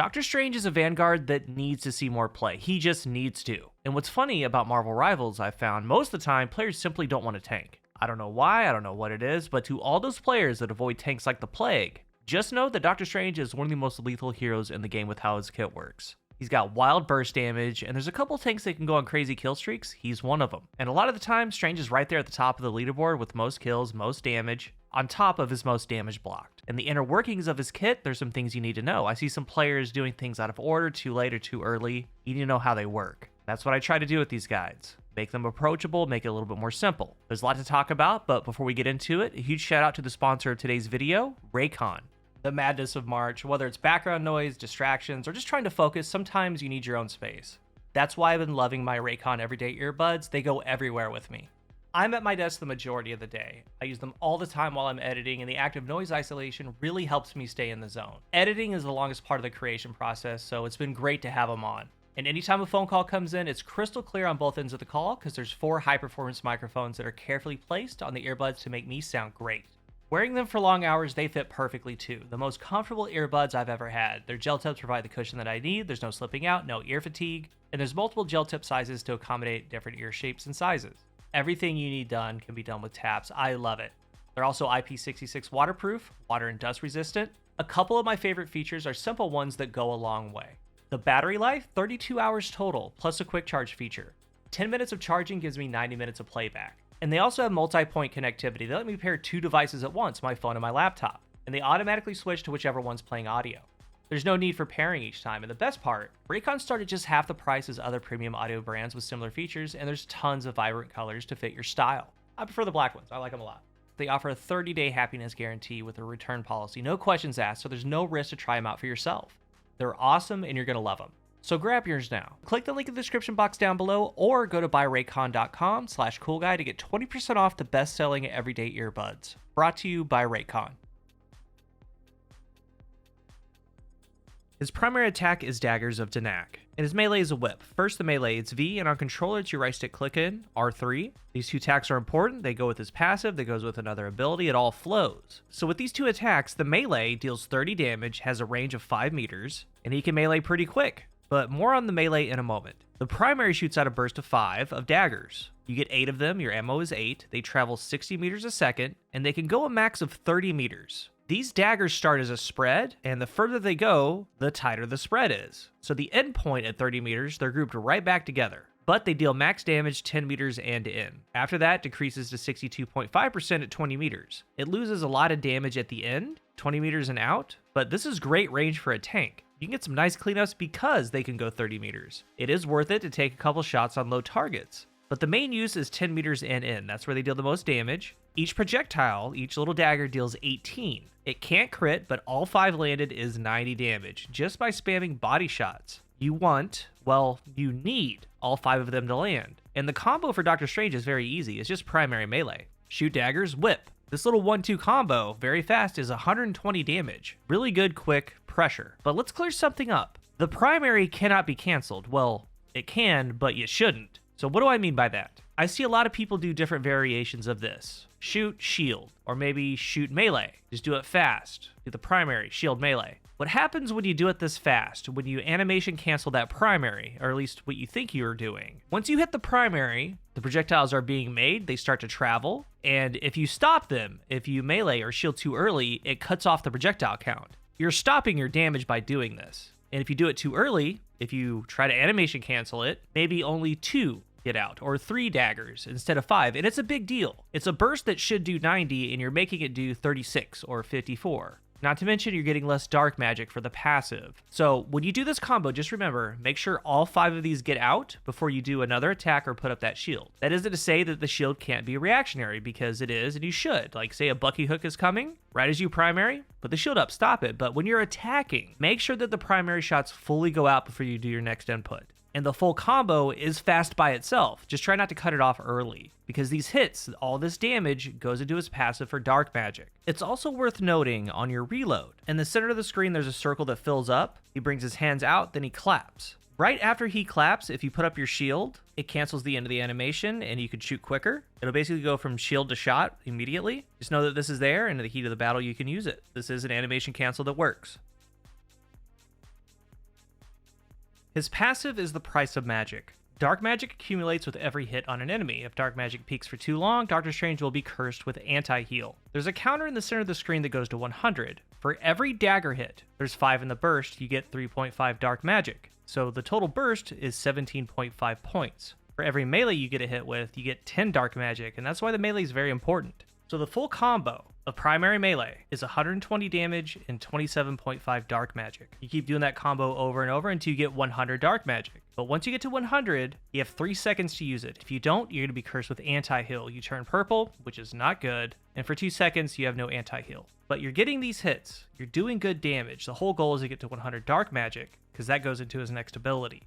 Doctor Strange is a Vanguard that needs to see more play. He just needs to. And what's funny about Marvel Rivals, I've found most of the time, players simply don't want to tank. I don't know why, I don't know what it is, but to all those players that avoid tanks like the plague, just know that Doctor Strange is one of the most lethal heroes in the game with how his kit works. He's got wild burst damage, and there's a couple tanks that can go on crazy kill streaks. He's one of them. And a lot of the time, Strange is right there at the top of the leaderboard with most kills, most damage, on top of his most damage blocked. And the inner workings of his kit, there's some things you need to know. I see some players doing things out of order, too late or too early. You need to know how they work. That's what I try to do with these guides. Make them approachable, make it a little bit more simple. There's a lot to talk about, but before we get into it, a huge shout out to the sponsor of today's video, Raycon. The madness of March, whether it's background noise, distractions, or just trying to focus, sometimes you need your own space. That's why I've been loving my Raycon everyday earbuds. They go everywhere with me. I'm at my desk the majority of the day. I use them all the time while I'm editing, and the active noise isolation really helps me stay in the zone. Editing is the longest part of the creation process, so it's been great to have them on. And anytime a phone call comes in, it's crystal clear on both ends of the call because there's 4 high-performance microphones that are carefully placed on the earbuds to make me sound great. Wearing them for long hours, they fit perfectly too. The most comfortable earbuds I've ever had. Their gel tips provide the cushion that I need, there's no slipping out, no ear fatigue, and there's multiple gel tip sizes to accommodate different ear shapes and sizes. Everything you need done can be done with taps. I love it. They're also IP66 waterproof, water and dust resistant. A couple of my favorite features are simple ones that go a long way. The battery life, 32 hours total, plus a quick charge feature. 10 minutes of charging gives me 90 minutes of playback. And they also have multi-point connectivity. They let me pair 2 devices at once, my phone and my laptop, and they automatically switch to whichever one's playing audio. There's no need for pairing each time, and the best part, Raycon start at just half the price as other premium audio brands with similar features, and there's tons of vibrant colors to fit your style. I prefer the black ones, I like them a lot. They offer a 30-day happiness guarantee with a return policy, no questions asked, so there's no risk to try them out for yourself. They're awesome, and you're gonna love them. So grab yours now. Click the link in the description box down below or go to buyraycon.com/CoolGuy to get 20% off the best-selling everyday earbuds. Brought to you by Raycon. His primary attack is Daggers of Danak, and his melee is a whip. First the melee, it's V, and on controller it's your right stick click in, R3. These 2 attacks are important, they go with his passive, that goes with another ability, it all flows. So with these 2 attacks, the melee deals 30 damage, has a range of 5 meters, and he can melee pretty quick. But more on the melee in a moment. The primary shoots out a burst of 5 of daggers. You get 8 of them, your ammo is 8, they travel 60 meters a second, and they can go a max of 30 meters. These daggers start as a spread, and the further they go, the tighter the spread is. So the end point at 30 meters, they're grouped right back together. But they deal max damage 10 meters and in. After that, decreases to 62.5% at 20 meters. It loses a lot of damage at the end, 20 meters and out, but this is great range for a tank. You can get some nice cleanups because they can go 30 meters. It is worth it to take a couple shots on low targets. But the main use is 10 meters and in. That's where they deal the most damage. Each projectile, each little dagger deals 18. It can't crit, but all 5 landed is 90 damage just by spamming body shots. You need all 5 of them to land. And the combo for Doctor Strange is very easy. It's just primary melee. Shoot daggers, whip. This little 1-2 combo, very fast, is 120 damage. Really good, quick pressure. But let's clear something up. The primary cannot be canceled. Well, it can, but you shouldn't. So what do I mean by that? I see a lot of people do different variations of this. Shoot, shield, or maybe shoot melee. Just do it fast. Do the primary, shield, melee. What happens when you do it this fast, when you animation cancel that primary, or at least what you think you're doing? Once you hit the primary, the projectiles are being made, they start to travel, and if you stop them, if you melee or shield too early, it cuts off the projectile count. You're stopping your damage by doing this. And if you do it too early, if you try to animation cancel it, maybe only 2 get out, or 3 daggers instead of 5, and it's a big deal. It's a burst that should do 90, and you're making it do 36 or 54. Not to mention you're getting less dark magic for the passive. So when you do this combo, just remember, make sure all 5 of these get out before you do another attack or put up that shield. That isn't to say that the shield can't be reactionary, because it is, and you should. Like, say a Bucky hook is coming, right as you primary, put the shield up, stop it. But when you're attacking, make sure that the primary shots fully go out before you do your next input. And the full combo is fast by itself. Just try not to cut it off early, because these hits, all this damage, goes into his passive for dark magic. It's also worth noting on your reload. In the center of the screen, there's a circle that fills up. He brings his hands out, then he claps. Right after he claps, if you put up your shield, it cancels the end of the animation and you can shoot quicker. It'll basically go from shield to shot immediately. Just know that this is there, and in the heat of the battle, you can use it. This is an animation cancel that works. His passive is the price of magic. Dark magic accumulates with every hit on an enemy. If dark magic peaks for too long, Doctor Strange will be cursed with anti-heal. There's a counter in the center of the screen that goes to 100. For every dagger hit, there's 5 in the burst, you get 3.5 dark magic. So the total burst is 17.5 points. For every melee you get a hit with, you get 10 dark magic, and that's why the melee is very important. So the full combo of primary melee is 120 damage and 27.5 dark magic. You keep doing that combo over and over until you get 100 dark magic. But once you get to 100, you have 3 seconds to use it. If you don't, you're going to be cursed with anti-heal. You turn purple, which is not good, and for 2 seconds, you have no anti-heal. But you're getting these hits. You're doing good damage. The whole goal is to get to 100 dark magic, because that goes into his next ability.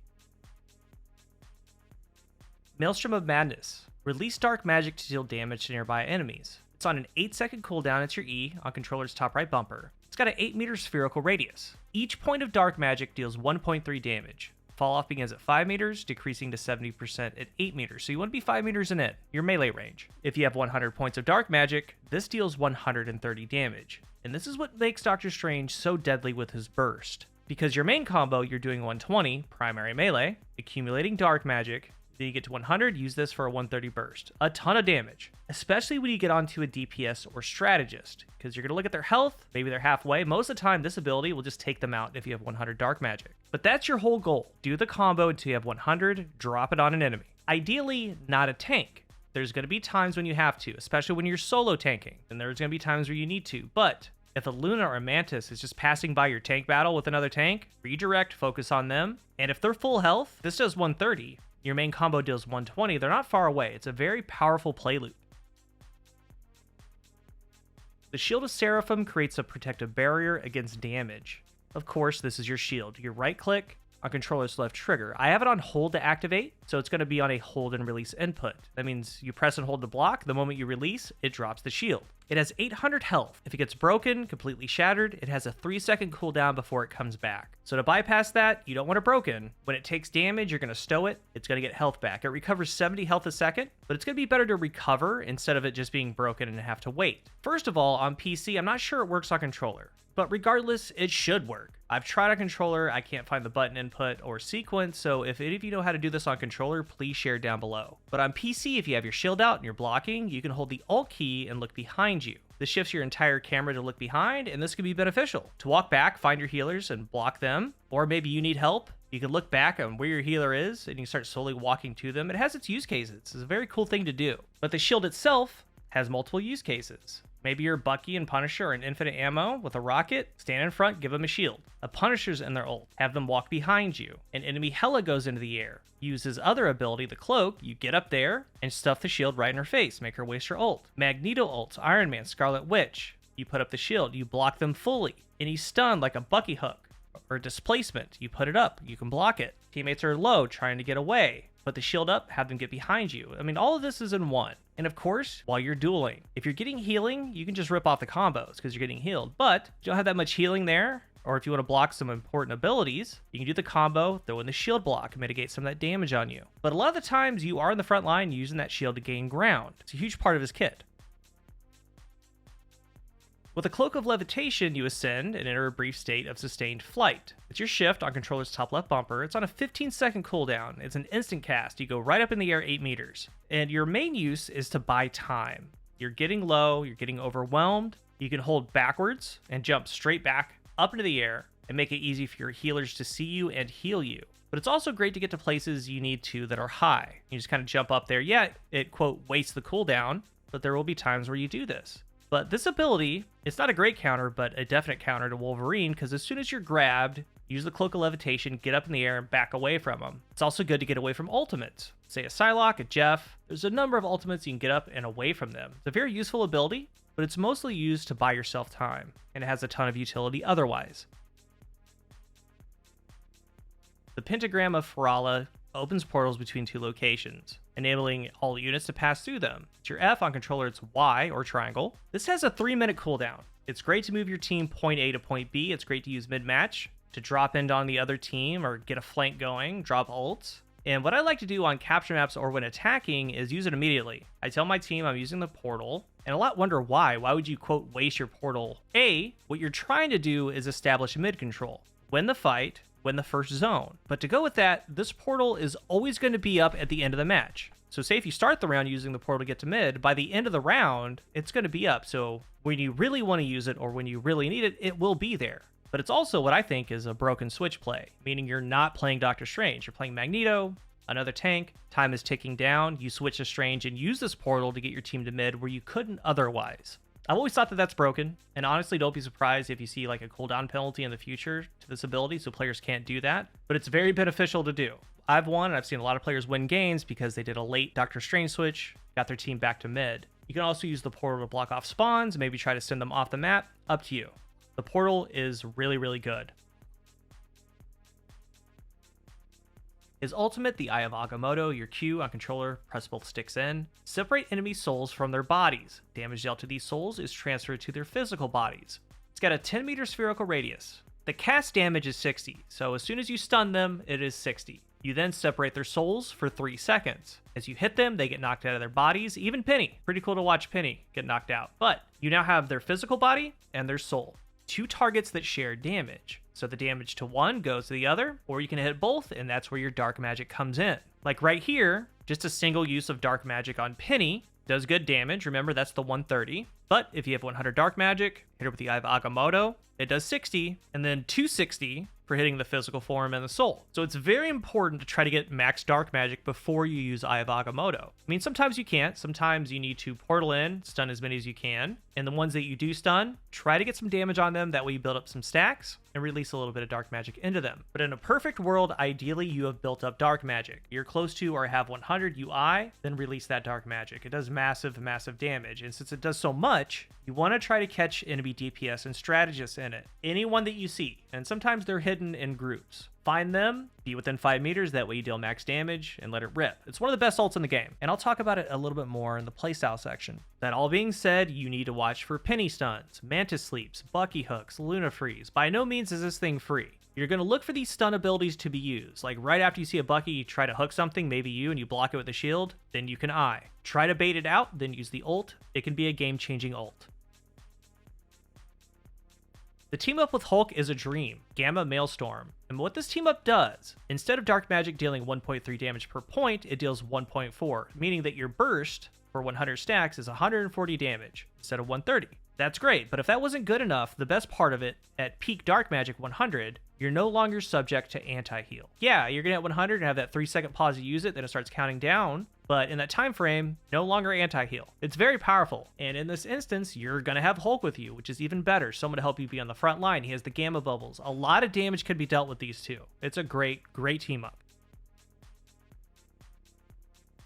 Maelstrom of Madness. Release dark magic to deal damage to nearby enemies. It's on an 8-second cooldown. It's your E on controller's top right bumper. It's got an 8-meter spherical radius. Each point of dark magic deals 1.3 damage. Fall off begins at 5 meters, decreasing to 70% at 8 meters. So you want to be 5 meters in it, your melee range. If you have 100 points of dark magic, this deals 130 damage. And this is what makes Doctor Strange so deadly with his burst. Because your main combo, you're doing 120, primary melee, accumulating dark magic. Then you get to 100, use this for a 130 burst. A ton of damage, especially when you get onto a DPS or strategist, because you're going to look at their health, maybe they're halfway. Most of the time, this ability will just take them out if you have 100 dark magic. But that's your whole goal. Do the combo until you have 100, drop it on an enemy. Ideally, not a tank. There's going to be times when you have to, especially when you're solo tanking, and there's going to be times where you need to. But if a Luna or a Mantis is just passing by your tank battle with another tank, redirect, focus on them. And if they're full health, this does 130. Your main combo deals 120. They're not far away. It's a very powerful play loop. The Shield of Seraphim creates a protective barrier against damage. Of course, this is your shield. You right click on controller's left trigger. I have it on hold to activate, so it's going to be on a hold and release input. That means you press and hold to block. The moment you release, it drops the shield. It has 800 health. If it gets broken, completely shattered, it has a 3-second cooldown before it comes back. So to bypass that, you don't want it broken. When it takes damage, you're going to stow it. It's going to get health back. It recovers 70 health a second, but it's going to be better to recover instead of it just being broken and have to wait. First of all, on PC, I'm not sure it works on controller, but regardless, it should work. I've tried a controller, I can't find the button input or sequence, so if any of you know how to do this on controller, please share down below. But on PC, if you have your shield out and you're blocking, you can hold the Alt key and look behind you. This shifts your entire camera to look behind, and this can be beneficial. To walk back, find your healers and block them, or maybe you need help. You can look back on where your healer is, and you can start slowly walking to them. It has its use cases. It's a very cool thing to do. But the shield itself has multiple use cases. Maybe you're Bucky and Punisher and infinite ammo with a rocket. Stand in front, give them a shield. A Punisher's in their ult. Have them walk behind you. An enemy Hela goes into the air. Use his other ability, the cloak. You get up there and stuff the shield right in her face. Make her waste her ult. Magneto ults, Iron Man, Scarlet Witch. You put up the shield. You block them fully. And he's stunned like a Bucky hook or displacement. You put it up. You can block it. Teammates are low, trying to get away. Put the shield up, have them get behind you. I mean, all of this is in one. And of course, while you're dueling, if you're getting healing, you can just rip off the combos because you're getting healed. But if you don't have that much healing there, or if you want to block some important abilities, you can do the combo, throw in the shield block, and mitigate some of that damage on you. But a lot of the times, you are in the front line using that shield to gain ground. It's a huge part of his kit. With a Cloak of Levitation, you ascend and enter a brief state of sustained flight. It's your shift on controller's top left bumper. It's on a 15-second cooldown. It's an instant cast. You go right up in the air 8 meters. And your main use is to buy time. You're getting low, you're getting overwhelmed. You can hold backwards and jump straight back up into the air and make it easy for your healers to see you and heal you. But it's also great to get to places you need to that are high. You just kind of jump up there. Yeah, it, quote, wastes the cooldown, but there will be times where you do this. But this ability, it's not a great counter, but a definite counter to Wolverine, because as soon as you're grabbed, use the Cloak of Levitation, get up in the air, and back away from them. It's also good to get away from ultimates. Say a Psylocke, a Jeff. There's a number of ultimates you can get up and away from them. It's a very useful ability, but it's mostly used to buy yourself time, and it has a ton of utility otherwise. The Pentagram of Farallah opens portals between 2 locations, enabling all units to pass through them. It's your F on controller, it's Y or triangle. This has a 3-minute cooldown. It's great to move your team point A to point B. It's great to use mid-match to drop in on the other team or get a flank going, drop ults. And what I like to do on capture maps or when attacking is use it immediately. I tell my team I'm using the portal, and a lot wonder why. Why would you, quote, waste your portal? A, what you're trying to do is establish mid control. Win the fight, win the first zone. But to go with that, this portal is always going to be up at the end of the match. So say if you start the round using the portal to get to mid, by the end of the round, it's going to be up. So when you really want to use it or when you really need it, it will be there. But it's also what I think is a broken switch play, meaning you're not playing Doctor Strange. You're playing Magneto, another tank, time is ticking down, you switch to Strange and use this portal to get your team to mid where you couldn't otherwise. I've always thought that that's broken, and honestly don't be surprised if you see like a cooldown penalty in the future to this ability, so players can't do that, but it's very beneficial to do. I've won, and I've seen a lot of players win games because they did a late Doctor Strange switch, got their team back to mid. You can also use the portal to block off spawns, maybe try to send them off the map, up to you. The portal is really, really good. His ultimate, the Eye of Agamotto, your Q on controller, press both sticks in. Separate enemy souls from their bodies. Damage dealt to these souls is transferred to their physical bodies. It's got a 10 meter spherical radius. The cast damage is 60, so as soon as you stun them, it is 60. You then separate their souls for 3 seconds. As you hit them, they get knocked out of their bodies, even Penny. Pretty cool to watch Penny get knocked out. But you now have their physical body and their soul. 2 targets that share damage. So the damage to one goes to the other, or you can hit both, and that's where your dark magic comes in. Like right here, just a single use of dark magic on Penny does good damage. Remember, that's the 130. But if you have 100 dark magic, hit her with the Eye of Agamotto, it does 60, and then 260 for hitting the physical form and the soul. So it's very important to try to get max dark magic before you use Eye of Agamotto. I mean, sometimes you can't. Sometimes you need to portal in, stun as many as you can. And the ones that you do stun, try to get some damage on them. That way you build up some stacks and release a little bit of dark magic into them. But in a perfect world, ideally you have built up dark magic. You're close to or have 100 UI, then release that dark magic. It does massive, massive damage. And since it does so much, you want to try to catch enemy DPS and strategists in it. Anyone that you see. And sometimes they're hidden in groups. Find them, be within 5 meters, that way you deal max damage and let it rip. It's one of the best ults in the game, and I'll talk about it a little bit more in the playstyle section. That all being said, you need to watch for Penny stuns, Mantis sleeps, Bucky hooks, Luna freeze. By no means is this thing free. You're going to look for these stun abilities to be used. Like right after you see a Bucky, you try to hook something, maybe you, and you block it with a shield, then you can eye. Try to bait it out, then use the ult. It can be a game-changing ult. The team up with Hulk is a dream, Gamma Maelstrom, and what this team up does, instead of dark magic dealing 1.3 damage per point, it deals 1.4, meaning that your burst for 100 stacks is 140 damage instead of 130. That's great, but if that wasn't good enough, the best part of it, at peak dark magic 100, you're no longer subject to anti-heal. Yeah, you're gonna hit 100 and have that 3-second pause to use it, then it starts counting down, but in that time frame, no longer anti-heal. It's very powerful, and in this instance, you're gonna have Hulk with you, which is even better. Someone to help you be on the front line. He has the gamma bubbles. A lot of damage could be dealt with these two. It's a great, great team up.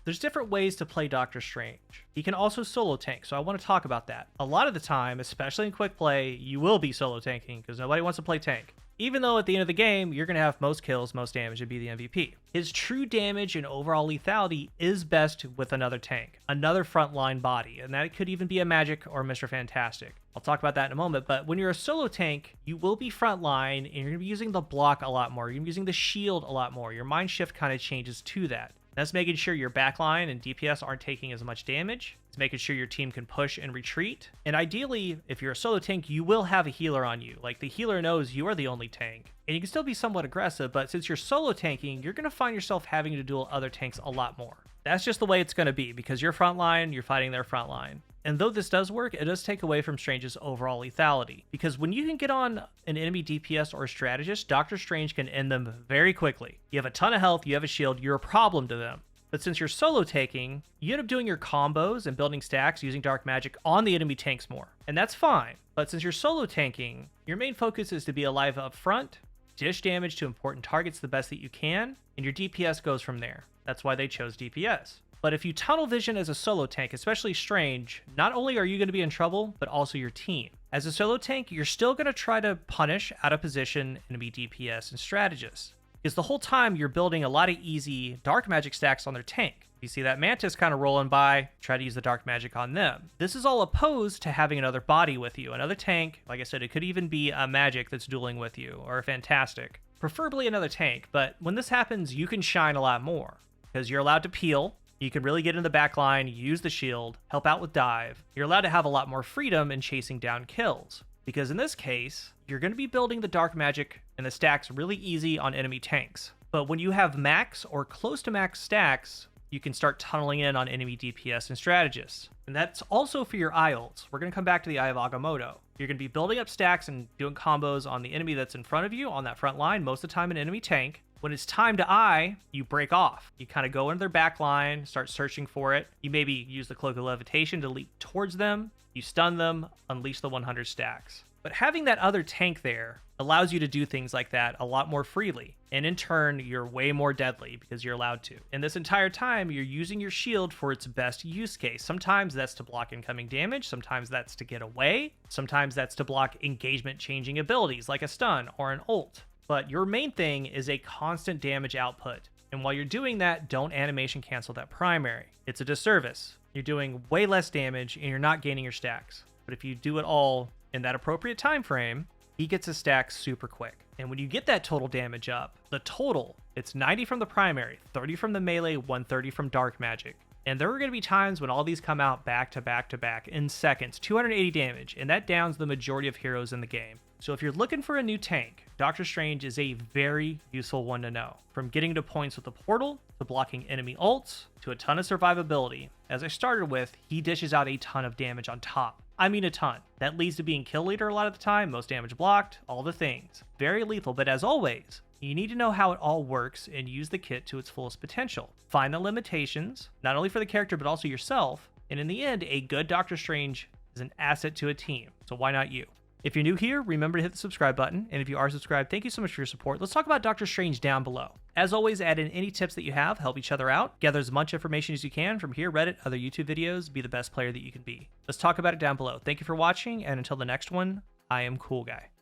There's different ways to play Doctor Strange. He can also solo tank, so I want to talk about that. A lot of the time, especially in quick play, you will be solo tanking because nobody wants to play tank. Even though at the end of the game, you're going to have most kills, most damage, and be the MVP. His true damage and overall lethality is best with another tank, another frontline body, and that could even be a Magic or Mr. Fantastic. I'll talk about that in a moment, but when you're a solo tank, you will be frontline, and you're going to be using the block a lot more. You're going to be using the shield a lot more. Your mind shift kind of changes to that. That's making sure your backline and DPS aren't taking as much damage. It's making sure your team can push and retreat. And ideally, if you're a solo tank, you will have a healer on you. Like, the healer knows you are the only tank. And you can still be somewhat aggressive, but since you're solo tanking, you're going to find yourself having to duel other tanks a lot more. That's just the way it's going to be, because you're frontline, you're fighting their frontline. And though this does work, it does take away from Strange's overall lethality. Because when you can get on an enemy DPS or strategist, Doctor Strange can end them very quickly. You have a ton of health, you have a shield, you're a problem to them. But since you're solo taking, you end up doing your combos and building stacks using dark magic on the enemy tanks more. And that's fine. But since you're solo tanking, your main focus is to be alive up front, dish damage to important targets the best that you can, and your DPS goes from there. That's why they chose DPS. But if you tunnel vision as a solo tank, especially Strange, not only are you going to be in trouble, but also your team. As a solo tank, you're still going to try to punish out of position enemy DPS and strategists. Because the whole time you're building a lot of easy dark magic stacks on their tank. You see that Mantis kind of rolling by, try to use the dark magic on them. This is all opposed to having another body with you, another tank. Like I said, it could even be a Magic that's dueling with you, or a Fantastic. Preferably another tank, but when this happens, you can shine a lot more. Because you're allowed to peel, you can really get in the back line, use the shield, help out with dive. You're allowed to have a lot more freedom in chasing down kills. Because in this case, you're going to be building the dark magic and the stack's really easy on enemy tanks. But when you have max or close to max stacks, you can start tunneling in on enemy DPS and strategists. And that's also for your eye ults. We're going to come back to the Eye of Agamotto. You're going to be building up stacks and doing combos on the enemy that's in front of you on that front line, most of the time an enemy tank. When it's time to eye, you break off. You kind of go into their back line, start searching for it. You maybe use the Cloak of Levitation to leap towards them. You stun them, unleash the 100 stacks. But having that other tank there allows you to do things like that a lot more freely. And in turn, you're way more deadly because you're allowed to. And this entire time, you're using your shield for its best use case. Sometimes that's to block incoming damage. Sometimes that's to get away. Sometimes that's to block engagement-changing abilities like a stun or an ult. But your main thing is a constant damage output. And while you're doing that, don't animation cancel that primary. It's a disservice. You're doing way less damage and you're not gaining your stacks. But if you do it all in that appropriate time frame, he gets his stacks super quick. And when you get that total damage up, the total, it's 90 from the primary, 30 from the melee, 130 from dark magic. And there are going to be times when all these come out back to back to back in seconds, 280 damage, and that downs the majority of heroes in the game. So if you're looking for a new tank, Doctor Strange is a very useful one to know. From getting to points with the portal, to blocking enemy ults, to a ton of survivability. As I started with, he dishes out a ton of damage on top. I mean a ton. That leads to being kill leader a lot of the time, most damage blocked, all the things. Very lethal, but as always, you need to know how it all works and use the kit to its fullest potential. Find the limitations, not only for the character but also yourself, and in the end, a good Doctor Strange is an asset to a team, so why not you? If you're new here, remember to hit the subscribe button, and if you are subscribed, thank you so much for your support. Let's talk about Doctor Strange down below. As always, add in any tips that you have, help each other out, gather as much information as you can from here, Reddit, other YouTube videos, be the best player that you can be. Let's talk about it down below. Thank you for watching, and until the next one, I am CoolGuy.